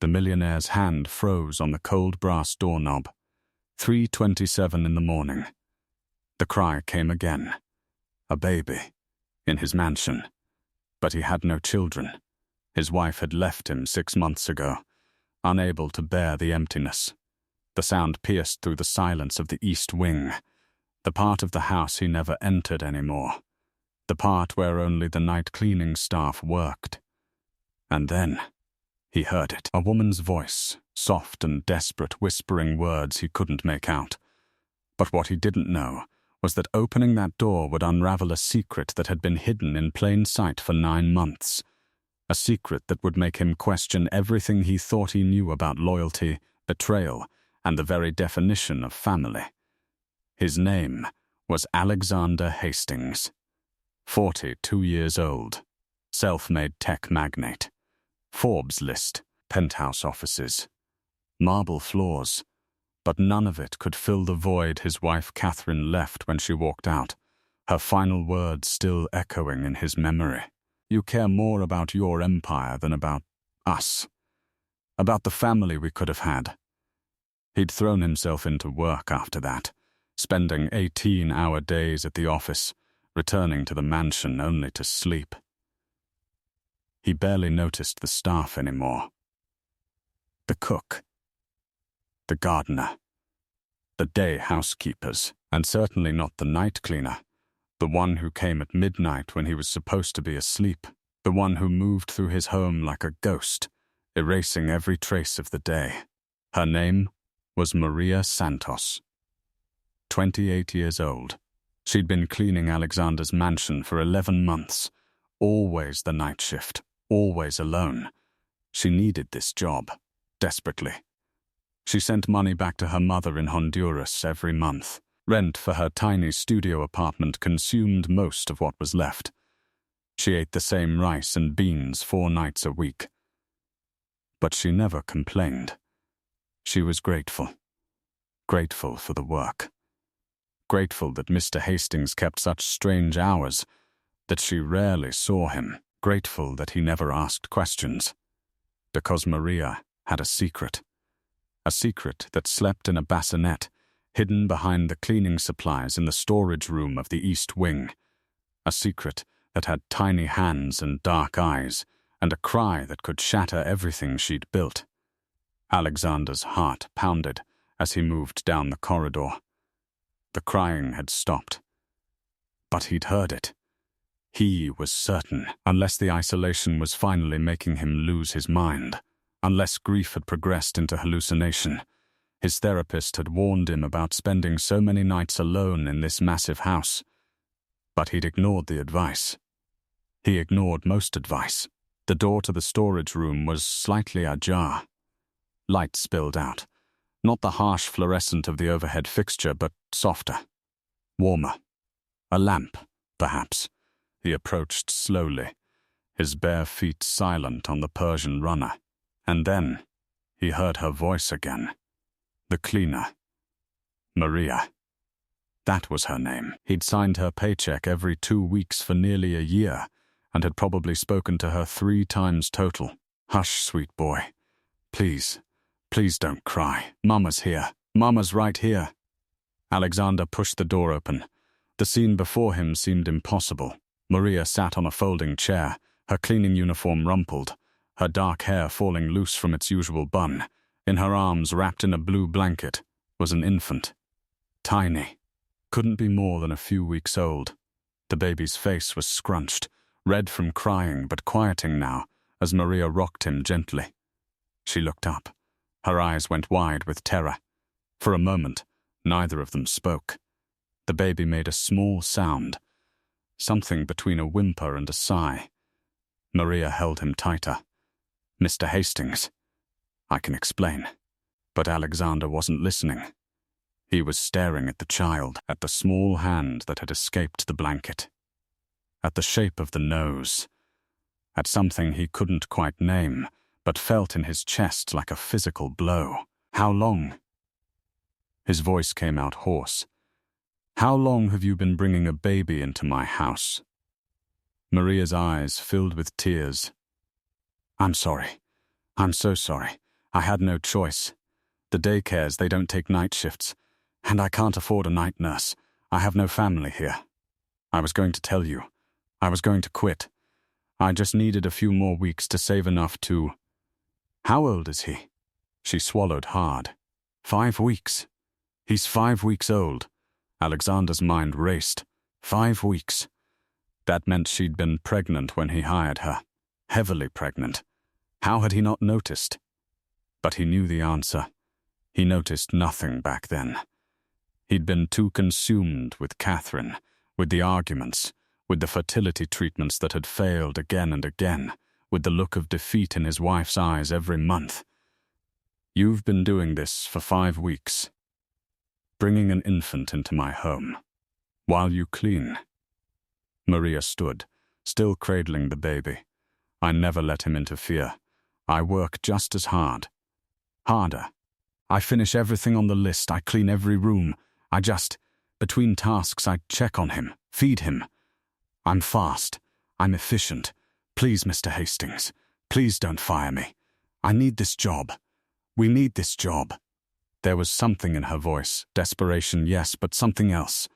The millionaire's hand froze on the cold brass doorknob. 3:27 in the morning. The cry came again. A baby. In his mansion. But he had no children. His wife had left him 6 months ago, unable to bear the emptiness. The sound pierced through the silence of the east wing, the part of the house he never entered anymore, the part where only the night cleaning staff worked. And then he heard it, a woman's voice, soft and desperate, whispering words he couldn't make out. But what he didn't know was that opening that door would unravel a secret that had been hidden in plain sight for 9 months, a secret that would make him question everything he thought he knew about loyalty, betrayal, and the very definition of family. His name was Alexander Hastings. 42 years old, self-made tech magnate. Forbes list, penthouse offices, marble floors, but none of it could fill the void his wife Catherine left when she walked out, her final words still echoing in his memory. You care more about your empire than about us, about the family we could have had. He'd thrown himself into work after that, spending 18-hour days at the office, returning to the mansion only to sleep. He barely noticed the staff anymore. The cook, the gardener, the day housekeepers, and certainly not the night cleaner, the one who came at midnight when he was supposed to be asleep, the one who moved through his home like a ghost, erasing every trace of the day. Her name was Maria Santos. 28 years old. She'd been cleaning Alexander's mansion for 11 months, always the night shift, always alone. She needed this job, desperately. She sent money back to her mother in Honduras every month. Rent for her tiny studio apartment consumed most of what was left. She ate the same rice and beans 4 nights a week. But she never complained. She was grateful. Grateful for the work. Grateful that Mr. Hastings kept such strange hours, that she rarely saw him. Grateful that he never asked questions. Because Maria had a secret that slept in a bassinet, hidden behind the cleaning supplies in the storage room of the East Wing. A secret that had tiny hands and dark eyes, and a cry that could shatter everything she'd built. Alexander's heart pounded as he moved down the corridor. The crying had stopped. But he'd heard it. He was certain, unless the isolation was finally making him lose his mind, unless grief had progressed into hallucination. His therapist had warned him about spending so many nights alone in this massive house. But he'd ignored the advice. He ignored most advice. The door to the storage room was slightly ajar. Light spilled out. Not the harsh fluorescent of the overhead fixture, but softer, warmer. A lamp, perhaps. He approached slowly, his bare feet silent on the Persian runner. And then he heard her voice again. The cleaner. Maria. That was her name. He'd signed her paycheck every 2 weeks for nearly a year, and had probably spoken to her 3 times total. Hush, sweet boy. Please, please don't cry. Mama's here. Mama's right here. Alexander pushed the door open. The scene before him seemed impossible. Maria sat on a folding chair, her cleaning uniform rumpled, her dark hair falling loose from its usual bun. In her arms, wrapped in a blue blanket, was an infant. Tiny. Couldn't be more than a few weeks old. The baby's face was scrunched, red from crying but quieting now as Maria rocked him gently. She looked up. Her eyes went wide with terror. For a moment, neither of them spoke. The baby made a small sound, something between a whimper and a sigh. Maria held him tighter. Mr. Hastings. I can explain. But Alexander wasn't listening. He was staring at the child, at the small hand that had escaped the blanket, at the shape of the nose, at something he couldn't quite name, but felt in his chest like a physical blow. How long? His voice came out hoarse. How long have you been bringing a baby into my house? Maria's eyes filled with tears. I'm sorry. I'm so sorry. I had no choice. The daycares, they don't take night shifts, and I can't afford a night nurse. I have no family here. I was going to tell you. I was going to quit. I just needed a few more weeks to save enough to... How old is he? She swallowed hard. 5 weeks. He's 5 weeks old. Alexander's mind raced. 5 weeks. That meant she'd been pregnant when he hired her. Heavily pregnant. How had he not noticed? But he knew the answer. He noticed nothing back then. He'd been too consumed with Catherine, with the arguments, with the fertility treatments that had failed again and again, with the look of defeat in his wife's eyes every month. You've been doing this for 5 weeks. Bringing an infant into my home. While you clean. Maria stood, still cradling the baby. I never let him interfere. I work just as hard. Harder. I finish everything on the list. I clean every room. Between tasks, I check on him, feed him. I'm fast. I'm efficient. Please, Mr. Hastings, please don't fire me. I need this job. We need this job. There was something in her voice, desperation, yes, but something else.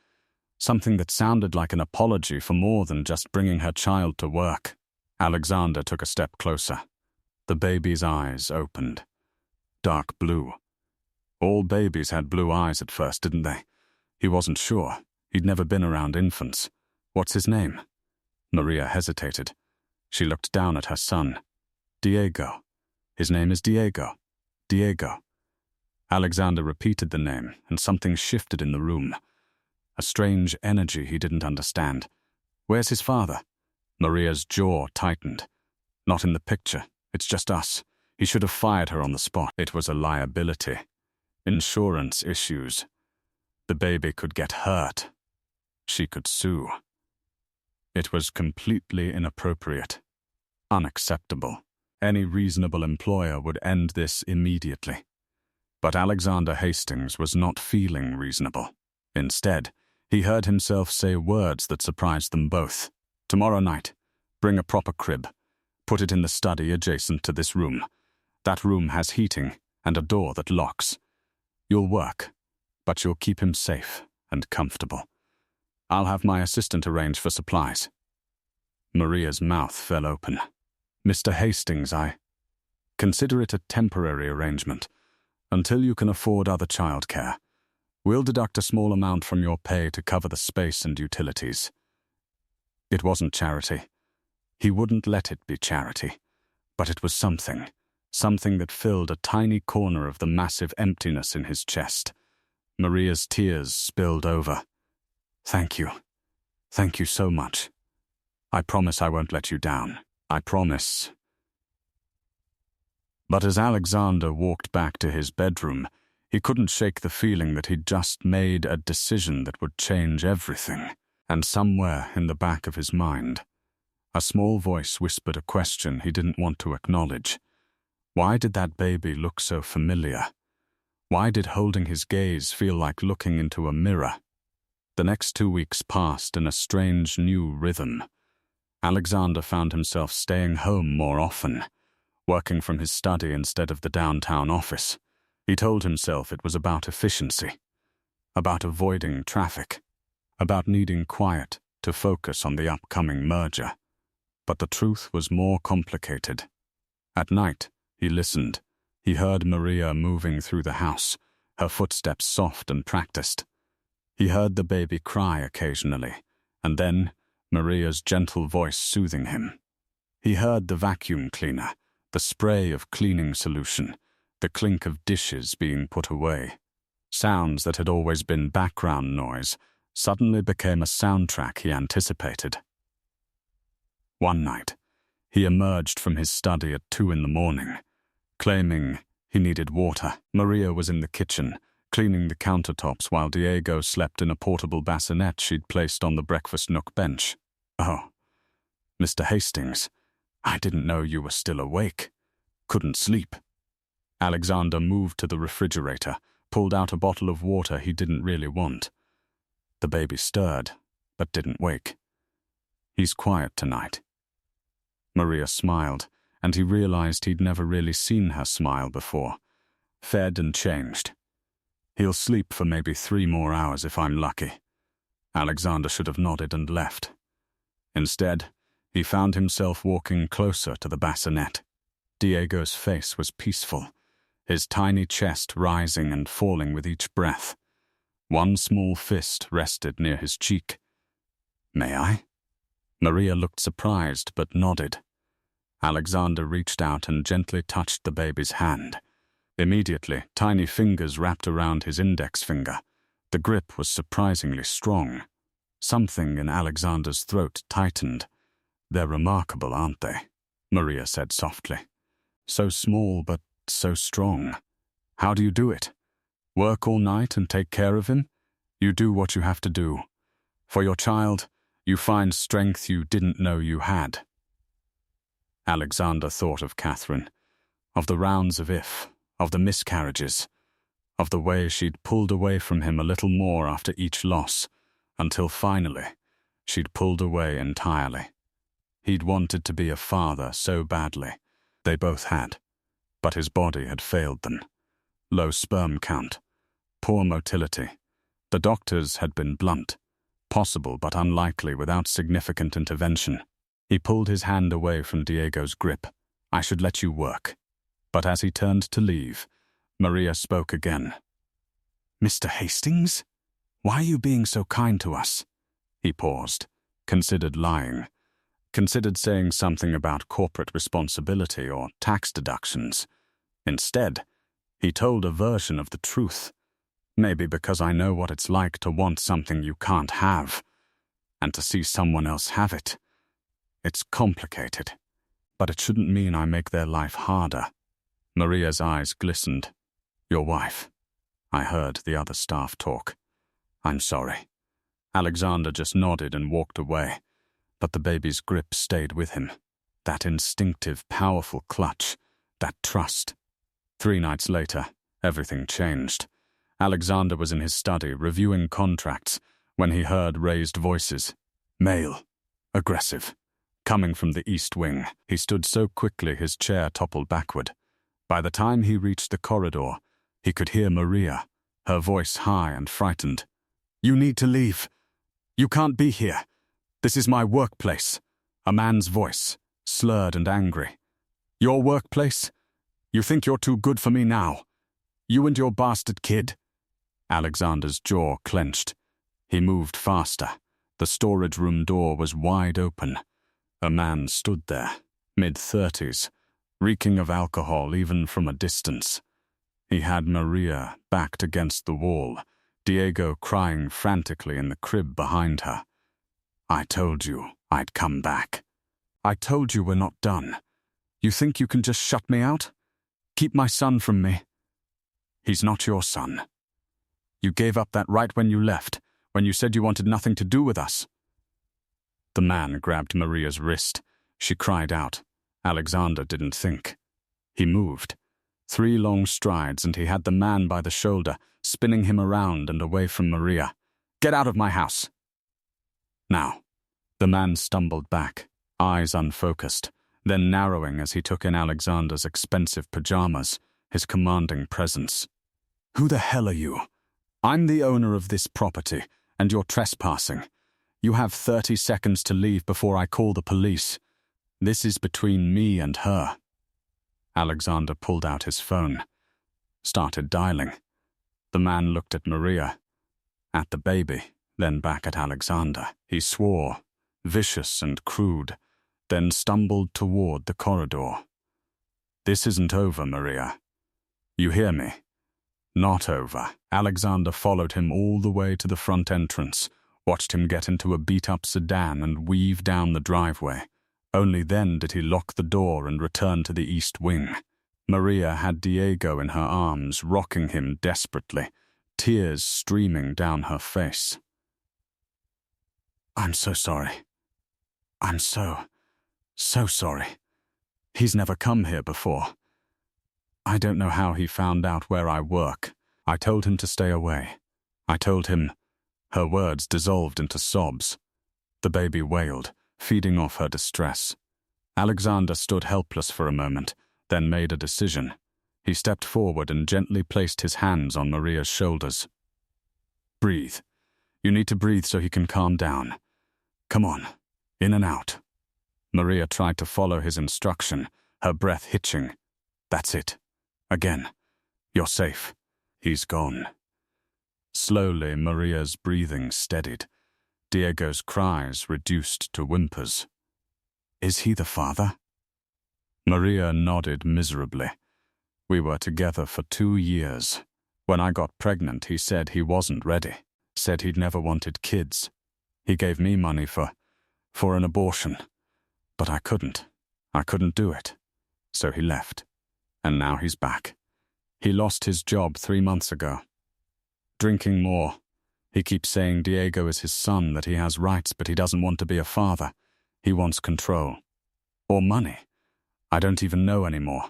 Something that sounded like an apology for more than just bringing her child to work. Alexander took a step closer. The baby's eyes opened. Dark blue. All babies had blue eyes at first, didn't they? He wasn't sure. He'd never been around infants. What's his name? Maria hesitated. She looked down at her son. Diego. His name is Diego. Diego. Alexander repeated the name, and something shifted in the room. A strange energy he didn't understand. Where's his father? Maria's jaw tightened. Not in the picture. It's just us. He should have fired her on the spot. It was a liability. Insurance issues. The baby could get hurt. She could sue. It was completely inappropriate. Unacceptable. Any reasonable employer would end this immediately. But Alexander Hastings was not feeling reasonable. Instead, he heard himself say words that surprised them both. Tomorrow night, bring a proper crib. Put it in the study adjacent to this room. That room has heating and a door that locks. You'll work, but you'll keep him safe and comfortable. I'll have my assistant arrange for supplies. Maria's mouth fell open. Mr. Hastings, consider it a temporary arrangement, until you can afford other childcare. We'll deduct a small amount from your pay to cover the space and utilities. It wasn't charity. He wouldn't let it be charity. But it was something that filled a tiny corner of the massive emptiness in his chest. Maria's tears spilled over. Thank you. Thank you so much. I promise I won't let you down. I promise. But as Alexander walked back to his bedroom, he couldn't shake the feeling that he'd just made a decision that would change everything. And somewhere in the back of his mind, a small voice whispered a question he didn't want to acknowledge. Why did that baby look so familiar? Why did holding his gaze feel like looking into a mirror? The next 2 weeks passed in a strange new rhythm. Alexander found himself staying home more often, working from his study instead of the downtown office. He told himself it was about efficiency, about avoiding traffic, about needing quiet to focus on the upcoming merger. But the truth was more complicated. At night, he listened. He heard Maria moving through the house, her footsteps soft and practiced. He heard the baby cry occasionally, and then Maria's gentle voice soothing him. He heard the vacuum cleaner, the spray of cleaning solution, the clink of dishes being put away. Sounds that had always been background noise suddenly became a soundtrack he anticipated. One night, he emerged from his study at 2 a.m, claiming he needed water. Maria was in the kitchen, cleaning the countertops while Diego slept in a portable bassinet she'd placed on the breakfast nook bench. Oh, Mr. Hastings, I didn't know you were still awake. Couldn't sleep. Alexander moved to the refrigerator, pulled out a bottle of water he didn't really want. The baby stirred, but didn't wake. He's quiet tonight. Maria smiled, and he realized he'd never really seen her smile before. Fed and changed. He'll sleep for maybe 3 more hours if I'm lucky. Alexander should have nodded and left. Instead, he found himself walking closer to the bassinet. Diego's face was peaceful, his tiny chest rising and falling with each breath. One small fist rested near his cheek. "May I?" Maria looked surprised but nodded. Alexander reached out and gently touched the baby's hand. Immediately, tiny fingers wrapped around his index finger. The grip was surprisingly strong. Something in Alexander's throat tightened. "They're remarkable, aren't they?" Maria said softly. "So small, but so strong. How do you do it? Work all night and take care of him? You do what you have to do. For your child, you find strength you didn't know you had." Alexander thought of Catherine, of the rounds of if, of the miscarriages, of the way she'd pulled away from him a little more after each loss, until finally, she'd pulled away entirely. He'd wanted to be a father so badly. They both had. But his body had failed them. Low sperm count, poor motility. The doctors had been blunt. Possible but unlikely without significant intervention. He pulled his hand away from Diego's grip. "I should let you work." But as he turned to leave, Maria spoke again. "Mr. Hastings? Why are you being so kind to us?" He paused, considered lying, considered saying something about corporate responsibility or tax deductions. Instead, he told a version of the truth. "Maybe because I know what it's like to want something you can't have, and to see someone else have it. It's complicated, but it shouldn't mean I make their life harder." Maria's eyes glistened. "Your wife." I heard the other staff talk. "I'm sorry." Alexander just nodded and walked away, but the baby's grip stayed with him. That instinctive, powerful clutch, that trust. 3 nights later, everything changed. Alexander was in his study reviewing contracts when he heard raised voices. Male. Aggressive. Coming from the east wing. He stood so quickly his chair toppled backward. By the time he reached the corridor, he could hear Maria, her voice high and frightened. "You need to leave. You can't be here. This is my workplace." A man's voice, slurred and angry. "Your workplace? You think you're too good for me now? You and your bastard kid?" Alexander's jaw clenched. He moved faster. The storage room door was wide open. A man stood there, mid-30s, reeking of alcohol even from a distance. He had Maria backed against the wall, Diego crying frantically in the crib behind her. "I told you I'd come back. I told you we're not done. You think you can just shut me out? Keep my son from me? He's not your son. You gave up that right when you left, when you said you wanted nothing to do with us." The man grabbed Maria's wrist. She cried out. Alexander didn't think. He moved. 3 long strides and he had the man by the shoulder, spinning him around and away from Maria. "Get out of my house!" Now. The man stumbled back, eyes unfocused, then narrowing as he took in Alexander's expensive pajamas, his commanding presence. "Who the hell are you? I'm the owner of this property, and you're trespassing. You have 30 seconds to leave before I call the police. This is between me and her." Alexander pulled out his phone, started dialing. The man looked at Maria, at the baby, then back at Alexander. He swore, vicious and crude, then stumbled toward the corridor. "This isn't over, Maria. You hear me? Not over." Alexander followed him all the way to the front entrance, watched him get into a beat-up sedan and weave down the driveway. Only then did he lock the door and return to the east wing. Maria had Diego in her arms, rocking him desperately, tears streaming down her face. "I'm so sorry. I'm so sorry. He's never come here before. I don't know how he found out where I work. I told him to stay away. I told him..." Her words dissolved into sobs. The baby wailed, feeding off her distress. Alexander stood helpless for a moment, then made a decision. He stepped forward and gently placed his hands on Maria's shoulders. Breathe. You need to breathe so he can calm down. Come on, in and out. Maria tried to follow his instruction, her breath hitching. That's it. Again. You're safe. He's gone. Slowly, Maria's breathing steadied. Diego's cries reduced to whimpers. Is he the father? Maria nodded miserably. We were together for 2 years. When I got pregnant, he said he wasn't ready, said he'd never wanted kids. He gave me money for an abortion. But I couldn't do it. So he left. And now he's back. He lost his job 3 months ago. Drinking more. He keeps saying Diego is his son, that he has rights, but he doesn't want to be a father. He wants control. Or money. I don't even know anymore.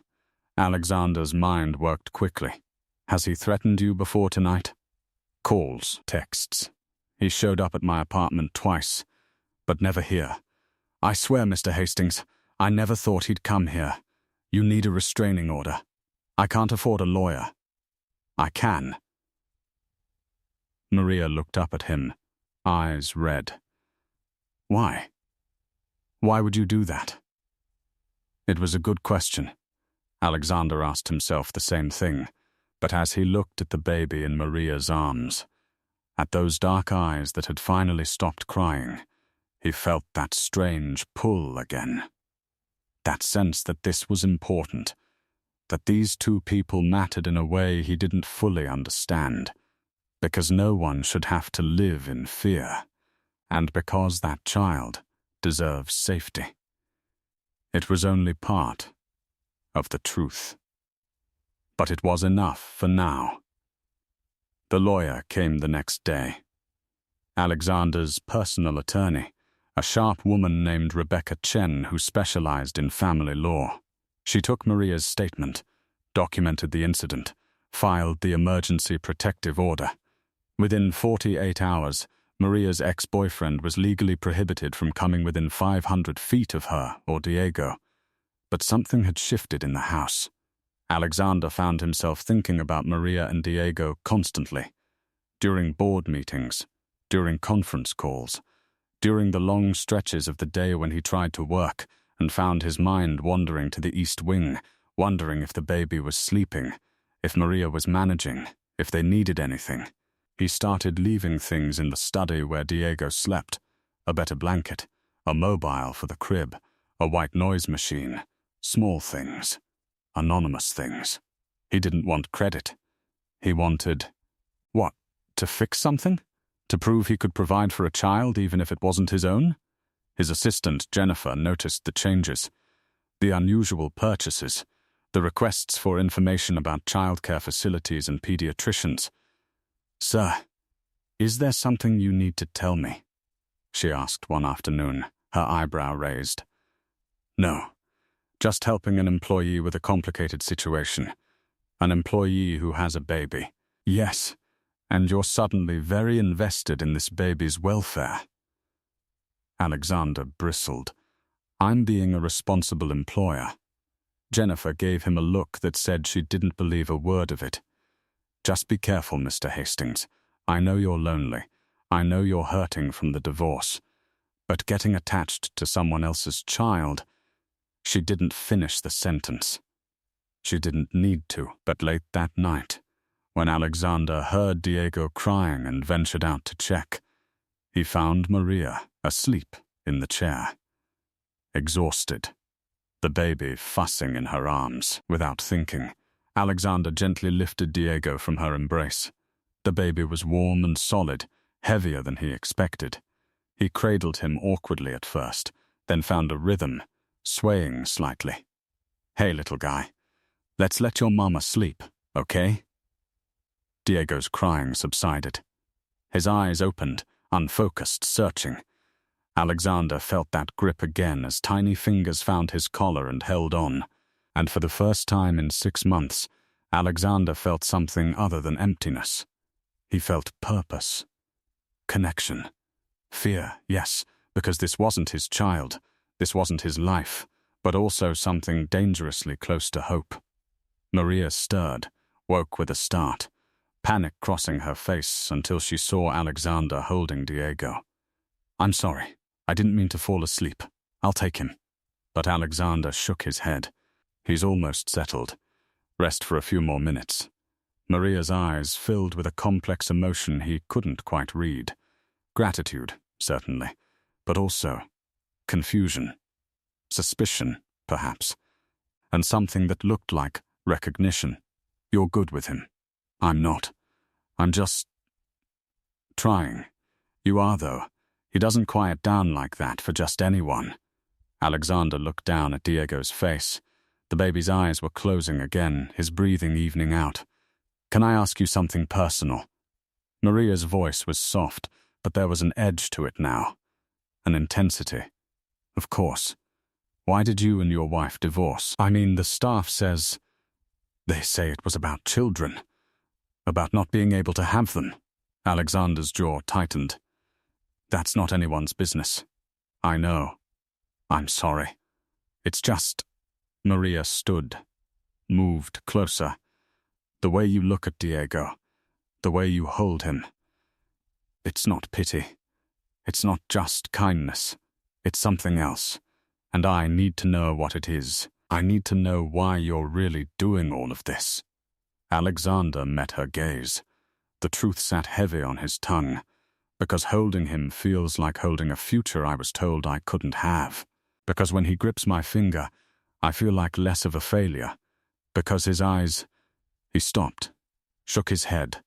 Alexander's mind worked quickly. Has he threatened you before tonight? Calls, texts. He showed up at my apartment twice, but never here. I swear, Mr. Hastings, I never thought he'd come here. You need a restraining order. I can't afford a lawyer. I can. Maria looked up at him, eyes red. Why? Why would you do that? It was a good question. Alexander asked himself the same thing, but as he looked at the baby in Maria's arms, at those dark eyes that had finally stopped crying, he felt that strange pull again. That sense that this was important, that these two people mattered in a way he didn't fully understand, because no one should have to live in fear, and because that child deserves safety. It was only part of the truth. But it was enough for now. The lawyer came the next day. Alexander's personal attorney, a sharp woman named Rebecca Chen who specialized in family law. She took Maria's statement, documented the incident, filed the emergency protective order. Within 48 hours, Maria's ex-boyfriend was legally prohibited from coming within 500 feet of her or Diego. But something had shifted in the house. Alexander found himself thinking about Maria and Diego constantly. During board meetings, during conference calls, during the long stretches of the day when he tried to work and found his mind wandering to the East Wing, wondering if the baby was sleeping, if Maria was managing, if they needed anything. He started leaving things in the study where Diego slept, a better blanket, a mobile for the crib, a white noise machine, small things, anonymous things. He didn't want credit. He wanted, what, to fix something? To prove he could provide for a child even if it wasn't his own? His assistant, Jennifer, noticed the changes, the unusual purchases, the requests for information about childcare facilities and pediatricians. Sir, is there something you need to tell me? She asked one afternoon, her eyebrow raised. No, just helping an employee with a complicated situation. An employee who has a baby. Yes, and you're suddenly very invested in this baby's welfare. Alexander bristled. I'm being a responsible employer. Jennifer gave him a look that said she didn't believe a word of it. Just be careful, Mr. Hastings. I know you're lonely. I know you're hurting from the divorce. But getting attached to someone else's child... She didn't finish the sentence. She didn't need to, but late that night, when Alexander heard Diego crying and ventured out to check, he found Maria asleep in the chair. Exhausted. The baby fussing in her arms, without thinking. Alexander gently lifted Diego from her embrace. The baby was warm and solid, heavier than he expected. He cradled him awkwardly at first, then found a rhythm, swaying slightly. Hey, little guy, let's let your mama sleep, okay? Diego's crying subsided. His eyes opened, unfocused, searching. Alexander felt that grip again as tiny fingers found his collar and held on. And for the first time in 6 months, Alexander felt something other than emptiness. He felt purpose. Connection. Fear, yes, because this wasn't his child. This wasn't his life. but also something dangerously close to hope. Maria stirred, woke with a start, panic crossing her face until she saw Alexander holding Diego. "I'm sorry. I didn't mean to fall asleep. I'll take him." But Alexander shook his head. "He's almost settled. Rest for a few more minutes." Maria's eyes filled with a complex emotion he couldn't quite read. Gratitude, certainly, but also confusion, suspicion, perhaps, and something that looked like recognition. "You're good with him." "I'm not. I'm just trying." "You are, though. He doesn't quiet down like that for just anyone." Alexander looked down at Diego's face. The baby's eyes were closing again, his breathing evening out. "Can I ask you something personal?" Maria's voice was soft, but there was an edge to it now, an intensity. "Of course. Why did you and your wife divorce? I mean, the staff says... They say it was about children, about not being able to have them." Alexander's jaw tightened. "That's not anyone's business." "I know. I'm sorry. It's just..." Maria stood, moved closer. "The way you look at Diego, the way you hold him. It's not pity. It's not just kindness. It's something else. And I need to know what it is. I need to know why you're really doing all of this." Alexander met her gaze. The truth sat heavy on his tongue, because holding him feels like holding a future I was told I couldn't have. Because when he grips my finger, I feel like less of a failure. Because his eyes... He stopped, shook his head.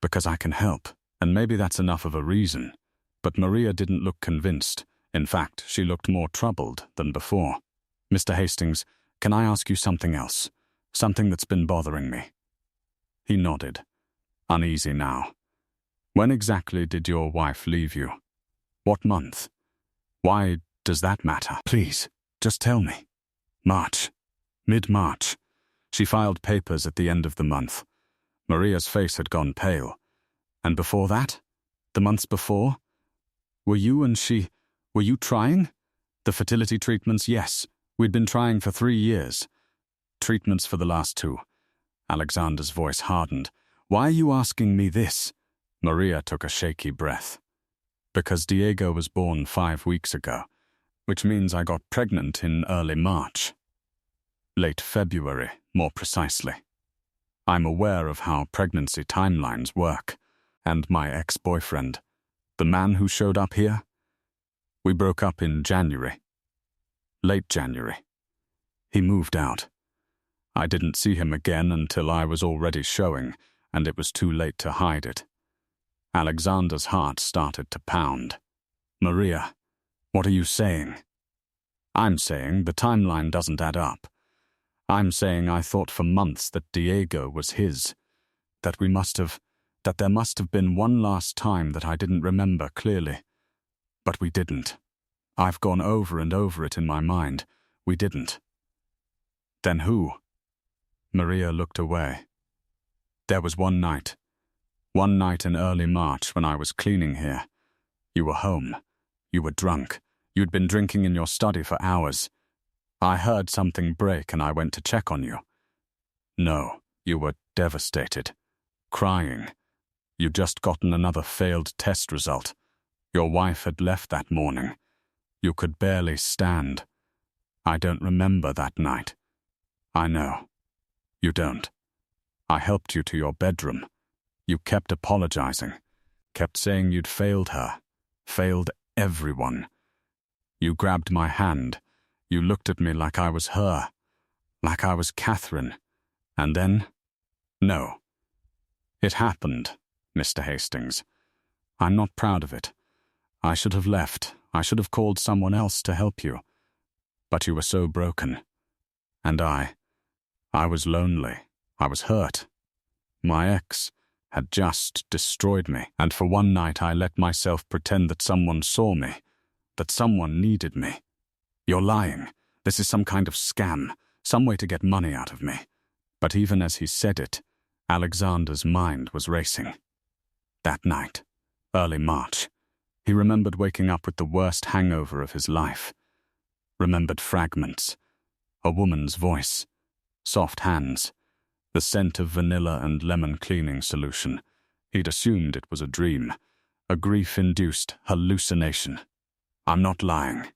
"Because I can help, and maybe that's enough of a reason." But Maria didn't look convinced. In fact, she looked more troubled than before. "Mr. Hastings, can I ask you something else? Something that's been bothering me?" He nodded, uneasy now. "When exactly did your wife leave you? What month? Why does that matter? Please, just tell me." "March. Mid-March. She filed papers at the end of the month." Maria's face had gone pale. "And before that? The months before? Were you trying?" "The fertility treatments, yes. We'd been trying for 3 years. Treatments for the last 2. Alexander's voice hardened. "Why are you asking me this?" Maria took a shaky breath. "Because Diego was born 5 weeks ago, which means I got pregnant in early March. Late February, more precisely. I'm aware of how pregnancy timelines work, and my ex-boyfriend, the man who showed up here, we broke up in January. Late January. He moved out. I didn't see him again until I was already showing, and it was too late to hide it." Alexander's heart started to pound. "Maria, what are you saying?" "I'm saying the timeline doesn't add up. I'm saying I thought for months that Diego was his, that there must have been one last time that I didn't remember clearly. But we didn't. I've gone over and over it in my mind. We didn't." "Then who?" Maria looked away. "There was one night in early March when I was cleaning here. You were home. You were drunk. You'd been drinking in your study for hours. I heard something break and I went to check on you. No, you were devastated. Crying. You'd just gotten another failed test result. Your wife had left that morning. You could barely stand. I don't remember that night. I know. You don't. I helped you to your bedroom. You kept apologizing. Kept saying you'd failed her. Failed everyone. You grabbed my hand. You looked at me like I was her. Like I was Catherine. And then... No. It happened, Mr. Hastings. I'm not proud of it. I should have left. I should have called someone else to help you. But you were so broken. And I was lonely. I was hurt. My ex had just destroyed me, and for one night I let myself pretend that someone saw me, that someone needed me. You're lying. This is some kind of scam, some way to get money out of me. But even as he said it, Alexander's mind was racing. That night, early March, he remembered waking up with the worst hangover of his life. Remembered fragments, A woman's voice. Soft hands. The scent of vanilla and lemon cleaning solution. He'd assumed it was a dream. A grief-induced hallucination. I'm not lying.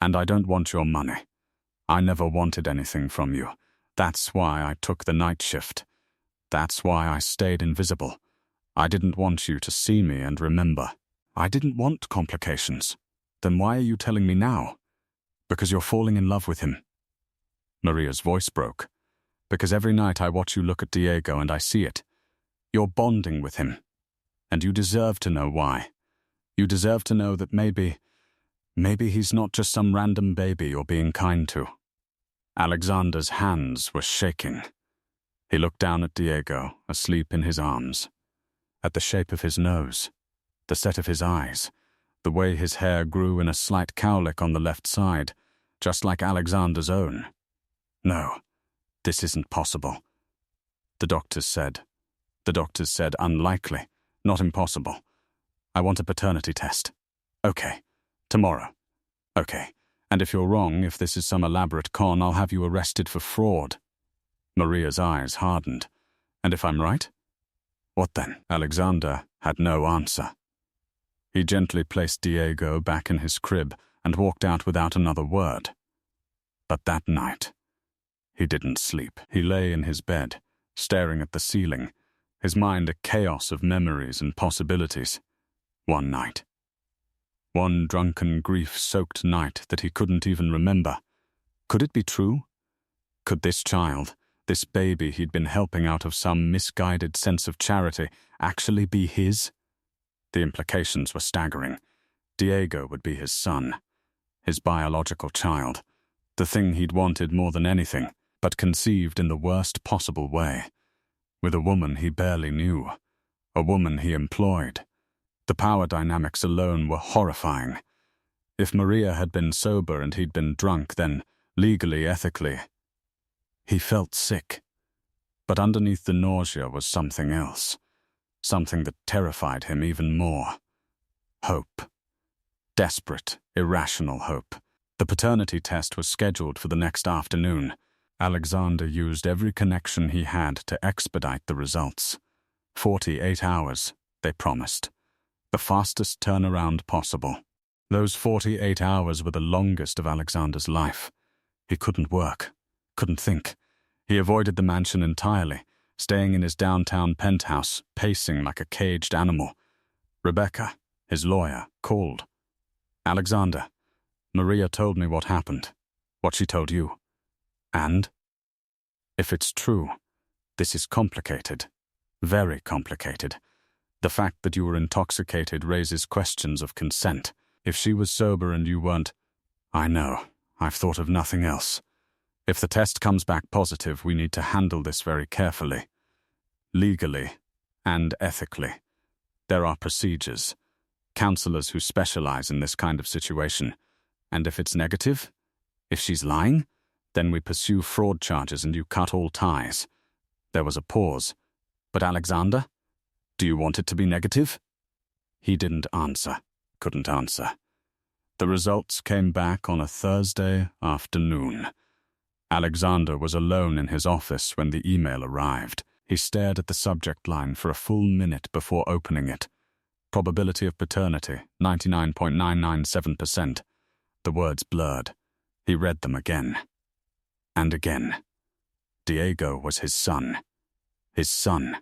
And I don't want your money. I never wanted anything from you. That's why I took the night shift. That's why I stayed invisible. I didn't want you to see me and remember. I didn't want complications. Then why are you telling me now? Because you're falling in love with him. Maria's voice broke. Because every night I watch you look at Diego and I see it. You're bonding with him. And you deserve to know why. You deserve to know that maybe he's not just some random baby you're being kind to. Alexander's hands were shaking. He looked down at Diego, asleep in his arms. At the shape of his nose, the set of his eyes, the way his hair grew in a slight cowlick on the left side, just like Alexander's own. No, this isn't possible. The doctors said unlikely, not impossible. I want a paternity test. Okay, tomorrow. Okay, and if you're wrong, if this is some elaborate con, I'll have you arrested for fraud. Maria's eyes hardened. And if I'm right? What then? Alexander had no answer. He gently placed Diego back in his crib and walked out without another word. But that night, he didn't sleep. He lay in his bed, staring at the ceiling, his mind a chaos of memories and possibilities. One night. One drunken, grief-soaked night that he couldn't even remember. Could it be true? Could this child, this baby he'd been helping out of some misguided sense of charity, actually be his? The implications were staggering. Diego would be his son, his biological child, the thing he'd wanted more than anything, but conceived in the worst possible way, with a woman he barely knew, a woman he employed. The power dynamics alone were horrifying. If Maria had been sober and he'd been drunk, then, legally, ethically, he felt sick. But underneath the nausea was something else, something that terrified him even more. Hope. Desperate, irrational hope. The paternity test was scheduled for the next afternoon. Alexander used every connection he had to expedite the results. 48 hours, they promised. The fastest turnaround possible. Those 48 hours were the longest of Alexander's life. He couldn't work, couldn't think. He avoided the mansion entirely, staying in his downtown penthouse, pacing like a caged animal. Rebecca, his lawyer, called. Alexander, Maria told me what happened, what she told you. And? If it's true, this is complicated, very complicated. The fact that you were intoxicated raises questions of consent. If she was sober and you weren't, I know, I've thought of nothing else. If the test comes back positive, we need to handle this very carefully. Legally and ethically. There are procedures, counselors who specialize in this kind of situation. And if it's negative, if she's lying, then we pursue fraud charges and you cut all ties. There was a pause. But Alexander? Do you want it to be negative? He didn't answer, couldn't answer. The results came back on a Thursday afternoon. Alexander was alone in his office when the email arrived. He stared at the subject line for a full minute before opening it. Probability of paternity, 99.997%. The words blurred. He read them again. And again. Diego was his son. His son.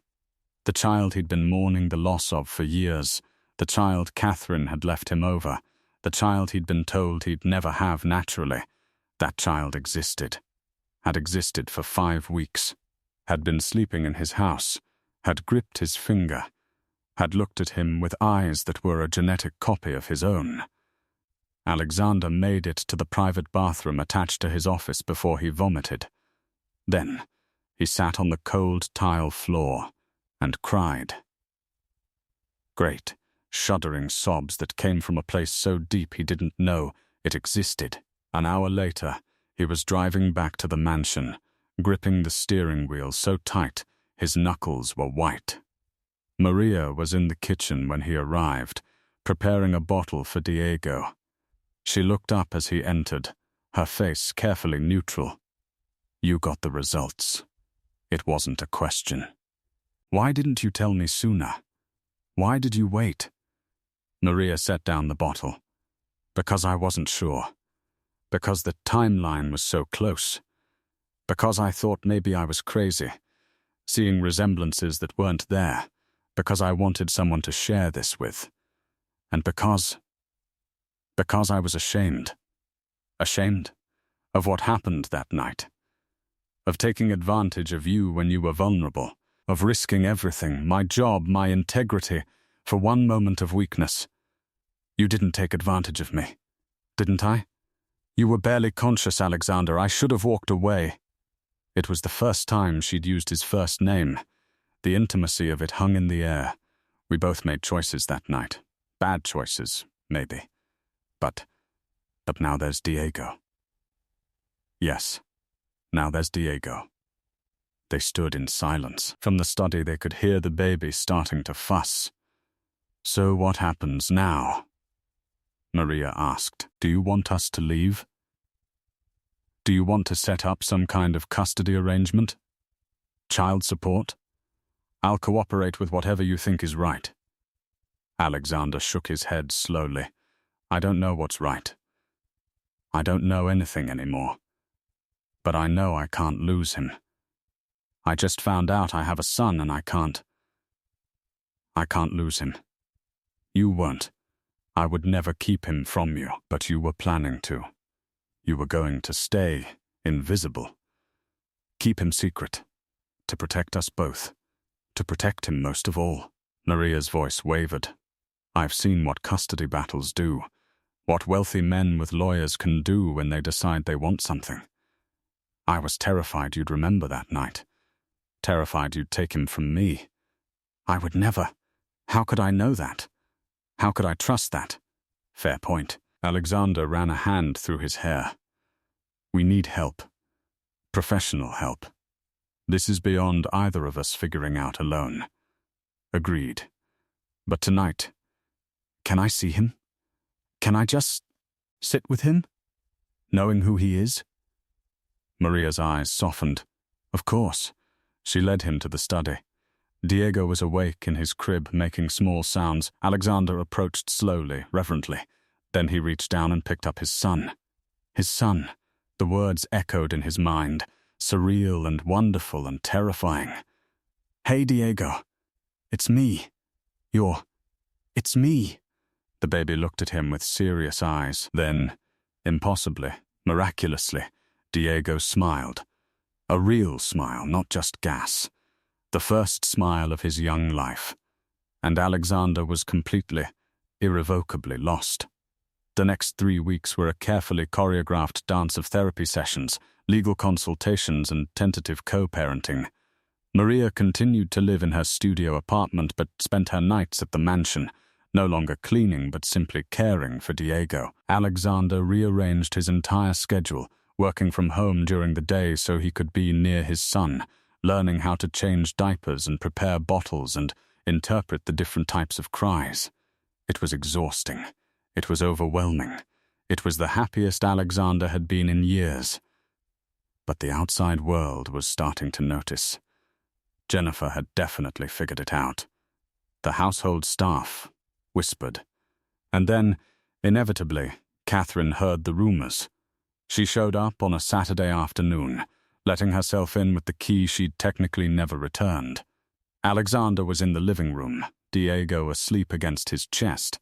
The child he'd been mourning the loss of for years. The child Catherine had left him over. The child he'd been told he'd never have naturally. That child existed. Had existed for 5 weeks. Had been sleeping in his house. Had gripped his finger. Had looked at him with eyes that were a genetic copy of his own. Alexander made it to the private bathroom attached to his office before he vomited. Then, he sat on the cold tile floor and cried. Great, shuddering sobs that came from a place so deep he didn't know it existed. An hour later, he was driving back to the mansion, gripping the steering wheel so tight his knuckles were white. Maria was in the kitchen when he arrived, preparing a bottle for Diego. She looked up as he entered, her face carefully neutral. You got the results. It wasn't a question. Why didn't you tell me sooner? Why did you wait? Maria set down the bottle. Because I wasn't sure. Because the timeline was so close. Because I thought maybe I was crazy, seeing resemblances that weren't there. Because I wanted someone to share this with. And because I was ashamed. Ashamed of what happened that night. Of taking advantage of you when you were vulnerable. Of risking everything, my job, my integrity, for one moment of weakness. You didn't take advantage of me, didn't I? You were barely conscious, Alexander. I should have walked away. It was the first time she'd used his first name. The intimacy of it hung in the air. We both made choices that night. Bad choices, maybe. But now there's Diego. Yes, now there's Diego. They stood in silence. From the study they could hear the baby starting to fuss. So what happens now? Maria asked. Do you want us to leave? Do you want to set up some kind of custody arrangement? Child support? I'll cooperate with whatever you think is right. Alexander shook his head slowly. I don't know what's right. I don't know anything anymore. But I know I can't lose him. I just found out I have a son and I can't lose him. You won't. I would never keep him from you, but you were planning to. You were going to stay invisible. Keep him secret. To protect us both. To protect him most of all. Maria's voice wavered. I've seen what custody battles do. What wealthy men with lawyers can do when they decide they want something. I was terrified you'd remember that night. Terrified you'd take him from me. I would never. How could I know that? How could I trust that? Fair point. Alexander ran a hand through his hair. We need help. Professional help. This is beyond either of us figuring out alone. Agreed. But tonight, can I see him? Can I just sit with him? Knowing who he is? Maria's eyes softened. Of course. She led him to the study. Diego was awake in his crib, making small sounds. Alexander approached slowly, reverently. Then he reached down and picked up his son. His son. The words echoed in his mind, surreal and wonderful and terrifying. Hey, Diego. It's me. It's me. The baby looked at him with serious eyes. Then, impossibly, miraculously, Diego smiled. A real smile, not just gas. The first smile of his young life. And Alexander was completely, irrevocably lost. The next 3 weeks were a carefully choreographed dance of therapy sessions, legal consultations, and tentative co-parenting. Maria continued to live in her studio apartment but spent her nights at the mansion, no longer cleaning but simply caring for Diego. Alexander rearranged his entire schedule, working from home during the day so he could be near his son, learning how to change diapers and prepare bottles and interpret the different types of cries. It was exhausting. It was overwhelming. It was the happiest Alexander had been in years. But the outside world was starting to notice. Jennifer had definitely figured it out. The household staff whispered. And then, inevitably, Catherine heard the rumors. She showed up on a Saturday afternoon, letting herself in with the key she'd technically never returned. Alexander was in the living room, Diego asleep against his chest,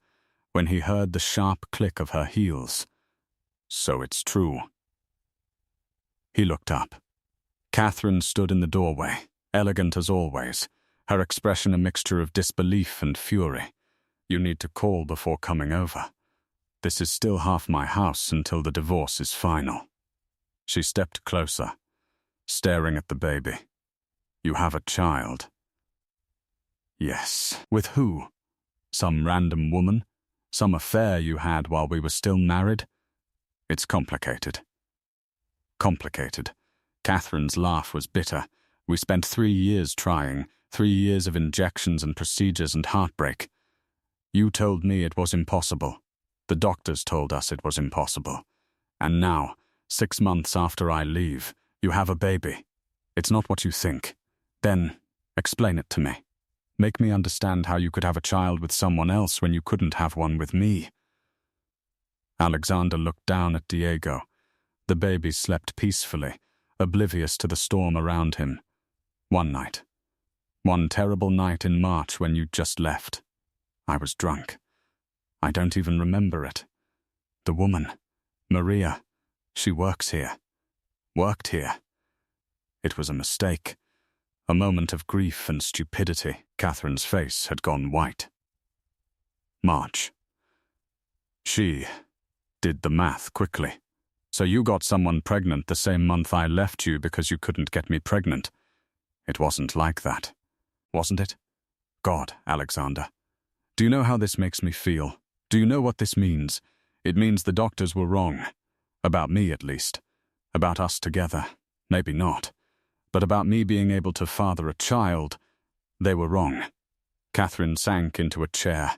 when he heard the sharp click of her heels. So it's true. He looked up. Catherine stood in the doorway, elegant as always, her expression a mixture of disbelief and fury. You need to call before coming over. This is still half my house until the divorce is final. She stepped closer, staring at the baby. You have a child. Yes. With who? Some random woman? Some affair you had while we were still married? It's complicated. Complicated. Catherine's laugh was bitter. We spent 3 years trying, 3 years of injections and procedures and heartbreak. You told me it was impossible. The doctors told us it was impossible. And now, 6 months after I leave, You have a baby. It's not what you think. Then, explain it to me. Make me understand how you could have a child with someone else when you couldn't have one with me." Alexander looked down at Diego. The baby slept peacefully, oblivious to the storm around him. One night. One terrible night in March when you just left. I was drunk. I don't even remember it. The woman, Maria, she works here. Worked here. It was a mistake. A moment of grief and stupidity. Catherine's face had gone white. March. She did the math quickly. So you got someone pregnant the same month I left you because you couldn't get me pregnant. It wasn't like that, wasn't it? God, Alexander. Do you know how this makes me feel? Do you know what this means? It means the doctors were wrong. About me, at least. About us together. Maybe not. But about me being able to father a child, they were wrong. Catherine sank into a chair.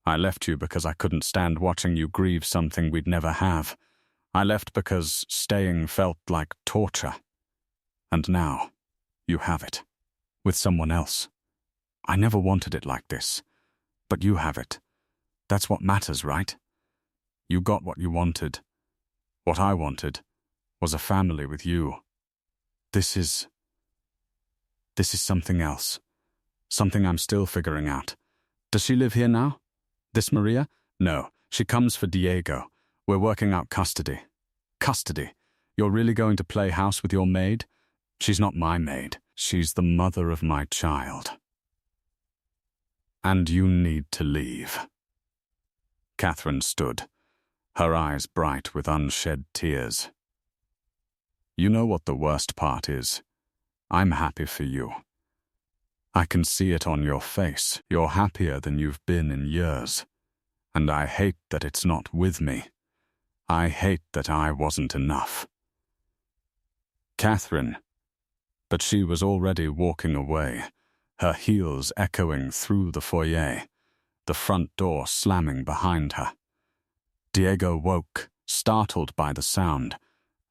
I left you because I couldn't stand watching you grieve something we'd never have. I left because staying felt like torture. And now, you have it. With someone else. I never wanted it like this. But you have it. That's what matters, right? You got what you wanted. What I wanted was a family with you. This is something else. Something I'm still figuring out. Does she live here now? This Maria? No, she comes for Diego. We're working out custody. Custody? You're really going to play house with your maid? She's not my maid. She's the mother of my child. And you need to leave. Catherine stood, her eyes bright with unshed tears. You know what the worst part is? I'm happy for you. I can see it on your face. You're happier than you've been in years. And I hate that it's not with me. I hate that I wasn't enough. Catherine. But she was already walking away, her heels echoing through the foyer, the front door slamming behind her. Diego woke, startled by the sound,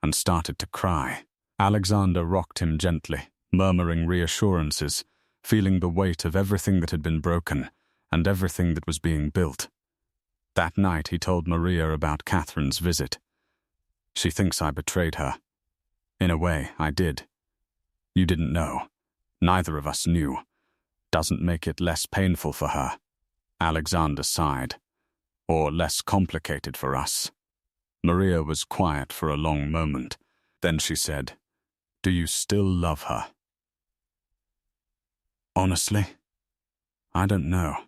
and started to cry. Alexander rocked him gently, murmuring reassurances, feeling the weight of everything that had been broken and everything that was being built. That night he told Maria about Catherine's visit. She thinks I betrayed her. In a way, I did. You didn't know. Neither of us knew. Doesn't make it less painful for her. Alexander sighed. Or less complicated for us. Maria was quiet for a long moment. Then she said, "Do you still love her?" Honestly, I don't know.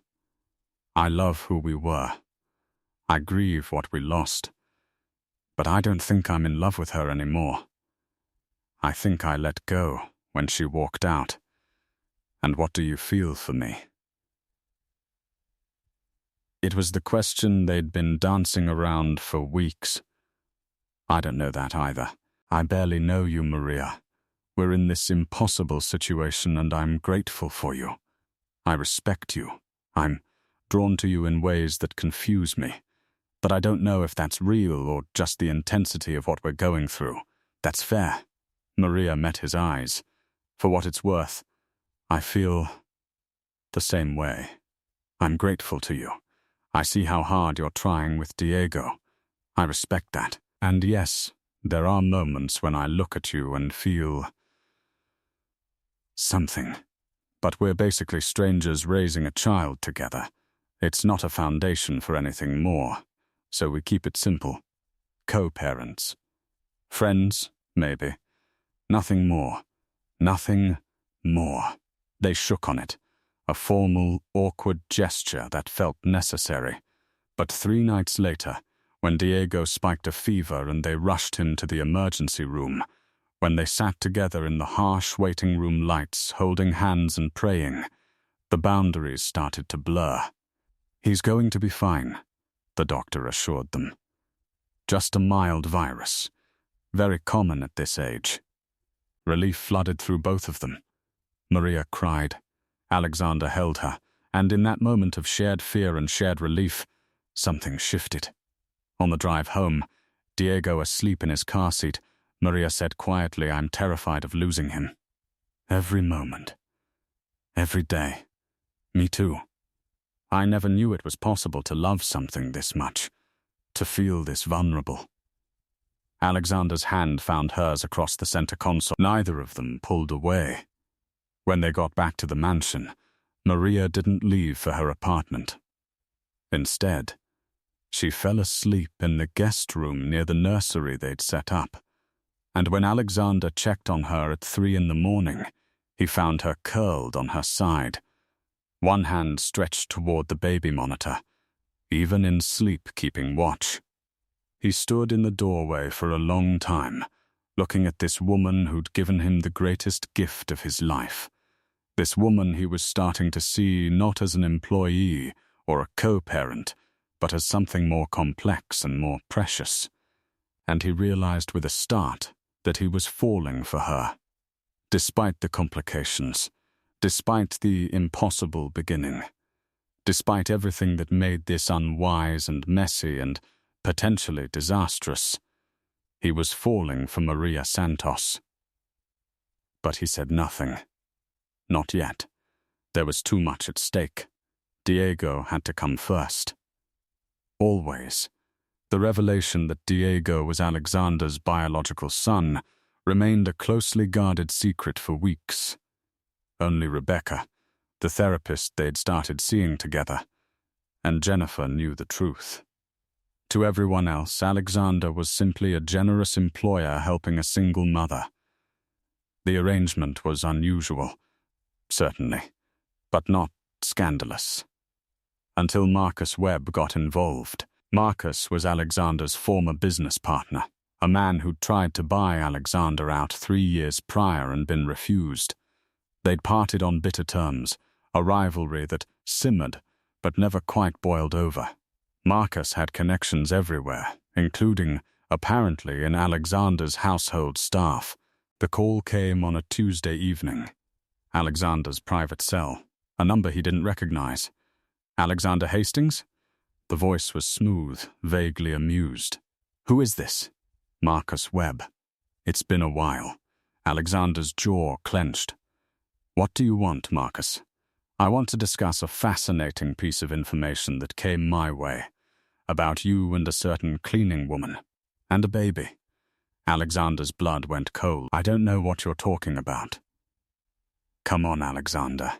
I love who we were. I grieve what we lost. But I don't think I'm in love with her anymore. I think I let go when she walked out. And what do you feel for me? It was the question they'd been dancing around for weeks. I don't know that either. I barely know you, Maria. We're in this impossible situation and I'm grateful for you. I respect you. I'm drawn to you in ways that confuse me. But I don't know if that's real or just the intensity of what we're going through. That's fair. Maria met his eyes. For what it's worth, I feel the same way. I'm grateful to you. I see how hard you're trying with Diego. I respect that. And yes, there are moments when I look at you and feel something. But we're basically strangers raising a child together. It's not a foundation for anything more, so we keep it simple. Co-parents. Friends, maybe. Nothing more. Nothing more. They shook on it. A formal, awkward gesture that felt necessary. But 3 nights later, when Diego spiked a fever and they rushed him to the emergency room, when they sat together in the harsh waiting room lights, holding hands and praying, the boundaries started to blur. He's going to be fine, the doctor assured them. Just a mild virus. Very common at this age. Relief flooded through both of them. Maria cried. Alexander held her, and in that moment of shared fear and shared relief, something shifted. On the drive home, Diego asleep in his car seat, Maria said quietly, "I'm terrified of losing him. Every moment. Every day. Me too. I never knew it was possible to love something this much, to feel this vulnerable." Alexander's hand found hers across the center console. Neither of them pulled away. When they got back to the mansion, Maria didn't leave for her apartment. Instead, she fell asleep in the guest room near the nursery they'd set up. And when Alexander checked on her at 3 a.m, he found her curled on her side, one hand stretched toward the baby monitor, even in sleep keeping watch. He stood in the doorway for a long time, looking at this woman who'd given him the greatest gift of his life. This woman he was starting to see not as an employee or a co-parent, but as something more complex and more precious. And he realized with a start that he was falling for her. Despite the complications, despite the impossible beginning, despite everything that made this unwise and messy and potentially disastrous, he was falling for Maria Santos. But he said nothing. Not yet. There was too much at stake. Diego had to come first. Always. The revelation that Diego was Alexander's biological son remained a closely guarded secret for weeks. Only Rebecca, the therapist they'd started seeing together, and Jennifer knew the truth. To everyone else, Alexander was simply a generous employer helping a single mother. The arrangement was unusual, certainly, but not scandalous. Until Marcus Webb got involved. Marcus was Alexander's former business partner, a man who'd tried to buy Alexander out 3 years prior and been refused. They'd parted on bitter terms, a rivalry that simmered but never quite boiled over. Marcus had connections everywhere, including, apparently, in Alexander's household staff. The call came on a Tuesday evening. Alexander's private cell, a number he didn't recognize. "Alexander Hastings?" The voice was smooth, vaguely amused. "Who is this?" "Marcus Webb." "It's been a while." Alexander's jaw clenched. "What do you want, Marcus?" "I want to discuss a fascinating piece of information that came my way, about you and a certain cleaning woman, and a baby." Alexander's blood went cold. "I don't know what you're talking about." "Come on, Alexander.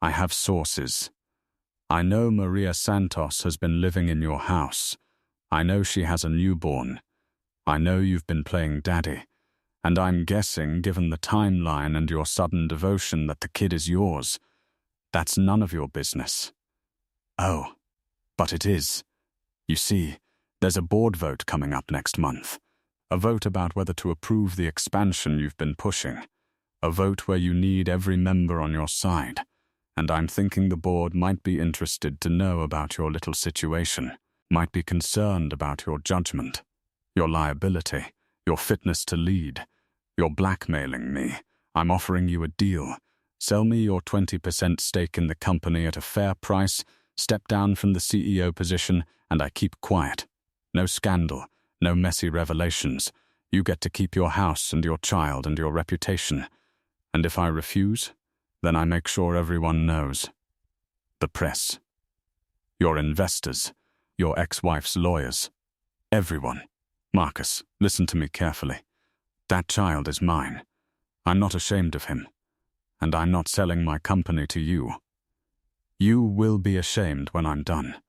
I have sources. I know Maria Santos has been living in your house. I know she has a newborn. I know you've been playing daddy. And I'm guessing, given the timeline and your sudden devotion, that the kid is yours. That's none of your business." "Oh, but it is. You see, there's a board vote coming up next month. A vote about whether to approve the expansion you've been pushing. A vote where you need every member on your side. And I'm thinking the board might be interested to know about your little situation, might be concerned about your judgment, your liability, your fitness to lead. You're blackmailing me. I'm offering you a deal. Sell me your 20% stake in the company at a fair price, step down from the CEO position, and I keep quiet. No scandal, no messy revelations. You get to keep your house and your child and your reputation. And if I refuse, then I make sure everyone knows. The press. Your investors. Your ex-wife's lawyers. Everyone. Marcus, listen to me carefully. That child is mine. I'm not ashamed of him. And I'm not selling my company to you. You will be ashamed when I'm done.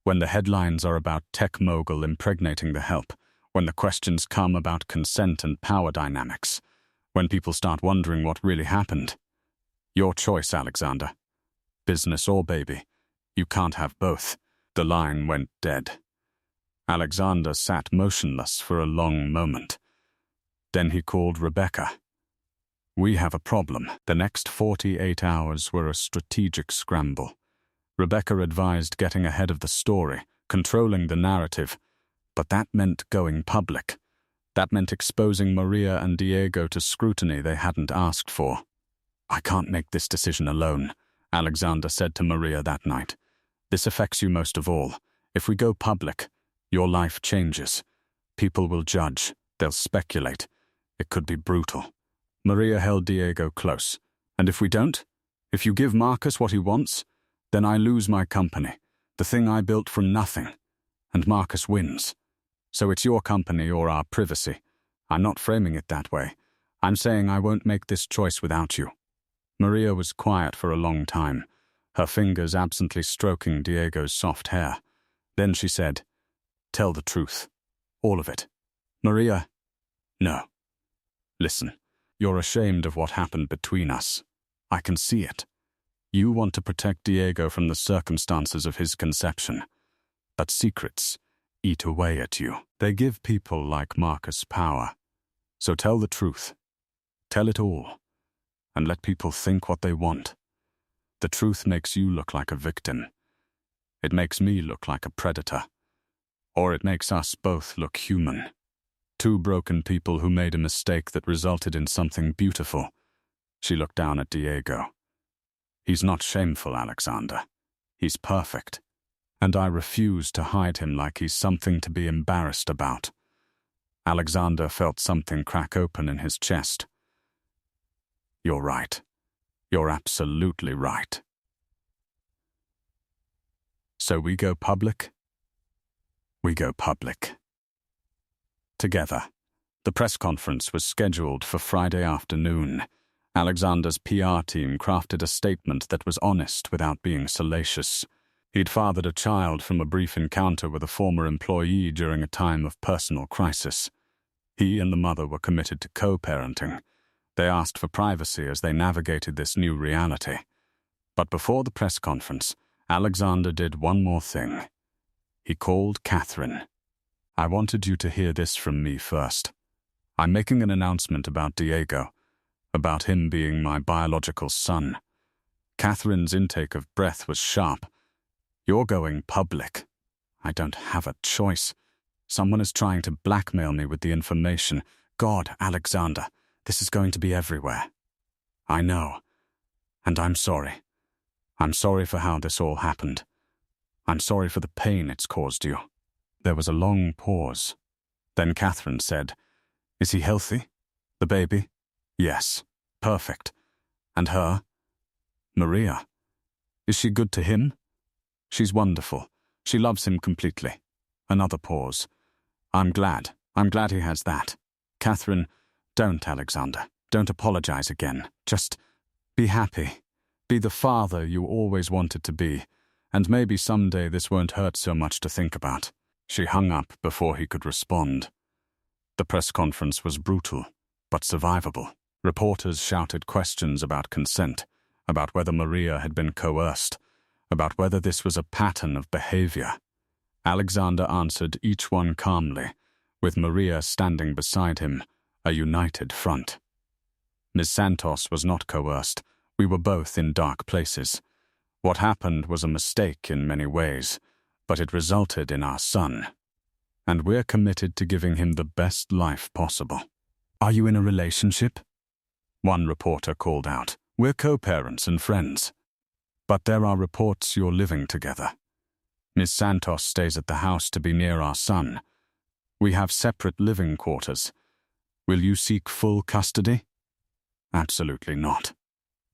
When the headlines are about tech mogul impregnating the help. When the questions come about consent and power dynamics. When people start wondering what really happened. Your choice, Alexander. Business or baby. You can't have both. The line went dead. Alexander sat motionless for a long moment. Then he called Rebecca. "We have a problem." The next 48 hours were a strategic scramble. Rebecca advised getting ahead of the story, controlling the narrative, but that meant going public. That meant exposing Maria and Diego to scrutiny they hadn't asked for. "I can't make this decision alone," Alexander said to Maria that night. "This affects you most of all. If we go public, your life changes. People will judge. They'll speculate. It could be brutal. Maria held Diego close. And if we don't, if you give Marcus what he wants, then I lose my company, the thing I built from nothing, and Marcus wins. So it's your company or our privacy. I'm not framing it that way. I'm saying I won't make this choice without you. Maria was quiet for a long time, her fingers absently stroking Diego's soft hair. Then she said, "Tell the truth. All of it." "Maria, no. Listen, you're ashamed of what happened between us. I can see it. You want to protect Diego from the circumstances of his conception. But secrets eat away at you. They give people like Marcus power. So tell the truth. Tell it all. And let people think what they want. The truth makes you look like a victim. It makes me look like a predator. Or it makes us both look human. Two broken people who made a mistake that resulted in something beautiful." She looked down at Diego. "He's not shameful, Alexander. He's perfect. And I refuse to hide him like he's something to be embarrassed about." Alexander felt something crack open in his chest. "You're right. You're absolutely right." So we go public? We go public. Together. The press conference was scheduled for Friday afternoon. Alexander's PR team crafted a statement that was honest without being salacious. He'd fathered a child from a brief encounter with a former employee during a time of personal crisis. He and the mother were committed to co-parenting. They asked for privacy as they navigated this new reality. But before the press conference, Alexander did one more thing. He called Catherine. "I wanted you to hear this from me first. I'm making an announcement about Diego, about him being my biological son." Catherine's intake of breath was sharp. "You're going public. I don't have a choice. Someone is trying to blackmail me with the information. God, Alexander, this is going to be everywhere." "I know. And I'm sorry. I'm sorry for how this all happened. I'm sorry for the pain it's caused you." There was a long pause. Then Catherine said, "Is he healthy? The baby?" "Yes. Perfect. And her? Maria? Is she good to him?" "She's wonderful. She loves him completely." Another pause. I'm glad he has that." "Catherine, don't, Alexander. Don't apologize again. Just be happy. Be the father you always wanted to be. And maybe someday this won't hurt so much to think about." She hung up before he could respond. The press conference was brutal, but survivable. Reporters shouted questions about consent, about whether Maria had been coerced, about whether this was a pattern of behavior. Alexander answered each one calmly, with Maria standing beside him, a united front. "Ms. Santos was not coerced. We were both in dark places. What happened was a mistake in many ways, but it resulted in our son. And we're committed to giving him the best life possible." "Are you in a relationship?" one reporter called out. "We're co-parents and friends. But there are reports you're living together. Ms. Santos stays at the house to be near our son. We have separate living quarters. Will you seek full custody?" "Absolutely not.